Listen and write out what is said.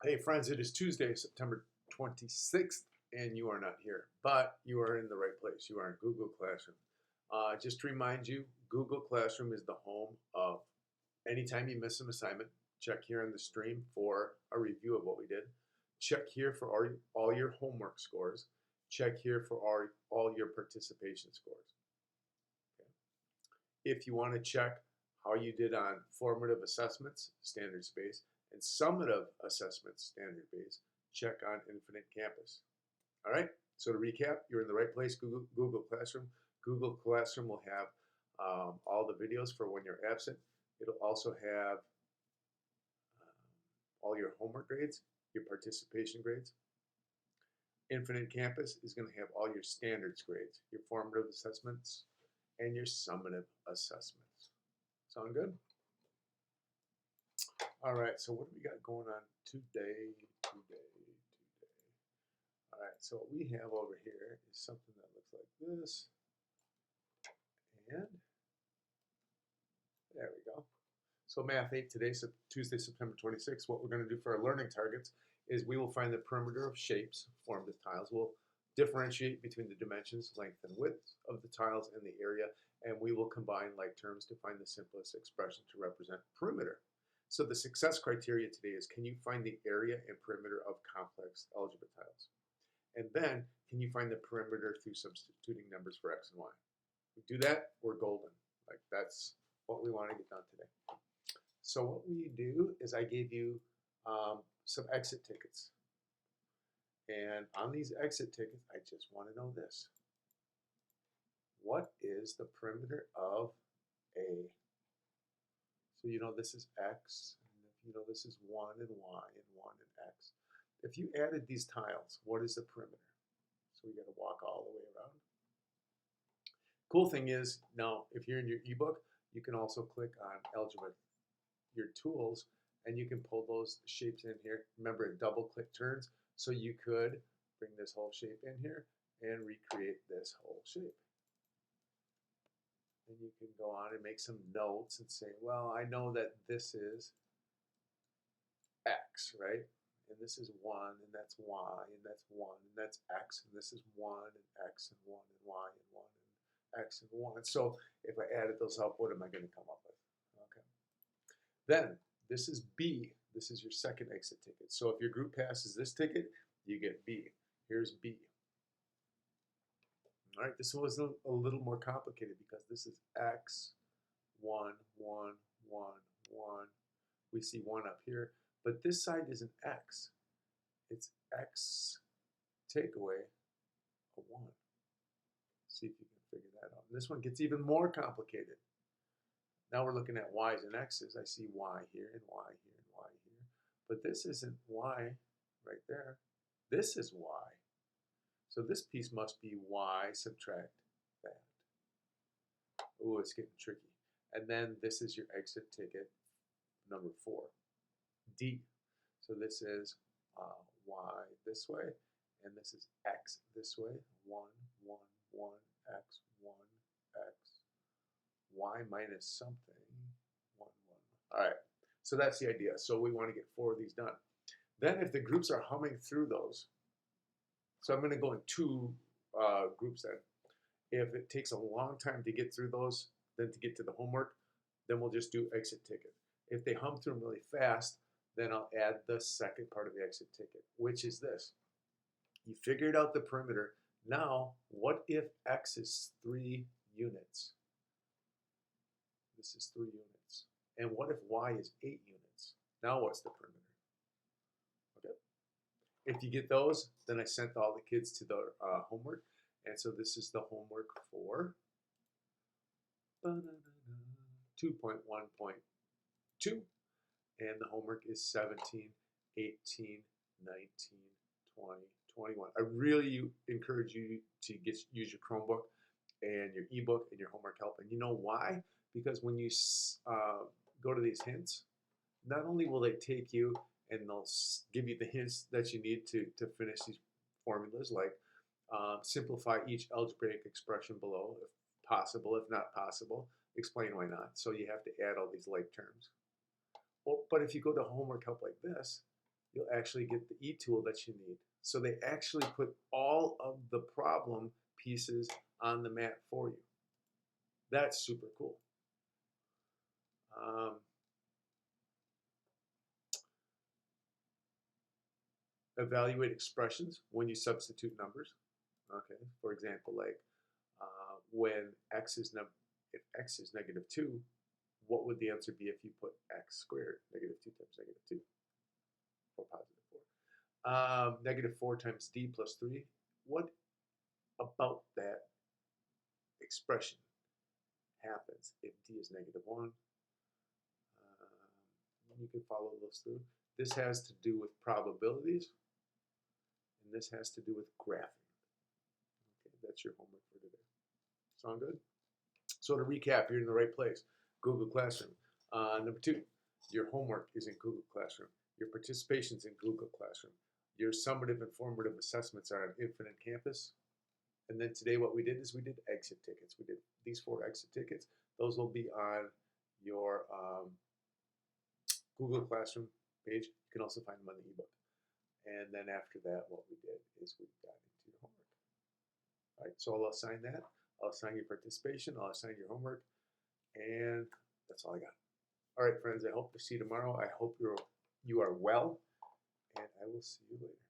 Hey friends, it is Tuesday, September 26th, and you are not here, but you are in the right place. You are in Google Classroom. Just to remind you, Google Classroom is the home of anytime you miss an assignment, check here on the stream for a review of what we did. Check here for all your homework scores. Check here for all your participation scores. Okay. If you want to check how you did on formative assessments, standard space, and summative assessments, standard base, check on Infinite Campus. All right, so to recap, you're in the right place, Google Classroom. Google Classroom will have all the videos for when you're absent. It'll also have all your homework grades, your participation grades. Infinite Campus is going to have all your standards grades, your formative assessments, and your summative assessments. Sound good? All right, so what do we got going on today? All right, so what we have over here is something that looks like this. And there we go. So Math 8 today, so Tuesday, September 26th, what we're going to do for our learning targets is we will find the perimeter of shapes formed of tiles. We'll differentiate between the dimensions, length, and width of the tiles and the area, and we will combine like terms to find the simplest expression to represent perimeter. So the success criteria today is, can you find the area and perimeter of complex algebra tiles? And then, can you find the perimeter through substituting numbers for x and y? If we do that, we're golden. Like, that's what we want to get done today. So what we do is I gave you some exit tickets. And on these exit tickets, I just want to know this. What is the perimeter of A? So you know this is x, and you know this is 1 and y and 1 and x. If you added these tiles, what is the perimeter? So we got to walk all the way around. Cool thing is, now if you're in your ebook, you can also click on Algebra, your tools, and you can pull those shapes in here. Remember, it double click turns, so you could bring this whole shape in here and recreate this whole shape. And you can go on and make some notes and say, well, I know that this is x, right? And this is 1, and that's y, and that's 1, and that's x, and this is 1, and x, and 1, and y, and 1, and x, and 1. So if I added those up, what am I going to come up with? Okay. Then, this is B. This is your second exit ticket. So if your group passes this ticket, you get B. Here's B. All right, this was a little more complicated because this is x, 1, 1, 1, 1. We see 1 up here, but this side isn't x. It's x take away a 1. See if you can figure that out. And this one gets even more complicated. Now we're looking at y's and x's. I see y here and y here and y here. But this isn't y right there. This is y. So this piece must be y subtract that. Ooh, it's getting tricky. And then this is your exit ticket number 4, D. So this is y this way, and this is x this way. 1, 1, 1, x, 1, x, y minus something, 1, 1. All right, so that's the idea. So we want to get 4 of these done. Then if the groups are humming through those, so I'm going to go in 2 groups then. If it takes a long time to get through those, then to get to the homework, then we'll just do exit ticket. If they hum through them really fast, then I'll add the second part of the exit ticket, which is this. You figured out the perimeter. Now, what if x is 3 units? This is 3 units. And what if y is 8 units? Now what's the perimeter? Okay. If you get those, then I sent all the kids to the homework. And so this is the homework for 2.1.2. And the homework is 17, 18, 19, 20, 21. I really encourage you to use your Chromebook and your ebook and your homework help. And you know why? Because when you go to these hints, not only will they take you and they'll give you the hints that you need to finish these formulas, like simplify each algebraic expression below, if possible. If not possible, explain why not. So you have to add all these like terms. Well, but if you go to homework help like this, you'll actually get the e-tool that you need. So they actually put all of the problem pieces on the mat for you. That's super cool. Evaluate expressions when you substitute numbers. Okay, for example, like when if x is -2, what would the answer be if you put x squared, -2 times -2, or +4? -4 times d plus 3. What about that expression happens if d is -1? You can follow those through. This has to do with probabilities, and this has to do with graphing. Okay, that's your homework for today. Sound good? So to recap, you're in the right place. Google Classroom. Number 2, your homework is in Google Classroom. Your participation is in Google Classroom. Your summative and formative assessments are on Infinite Campus. And then today what we did is we did exit tickets. We did these 4 exit tickets. Those will be on your Google Classroom page. You can also find them on the ebook. And then after that, what we did is we got into your homework. All right, so I'll assign that. I'll assign your participation. I'll assign your homework. And that's all I got. All right, friends, I hope to see you tomorrow. I hope you are well, and I will see you later.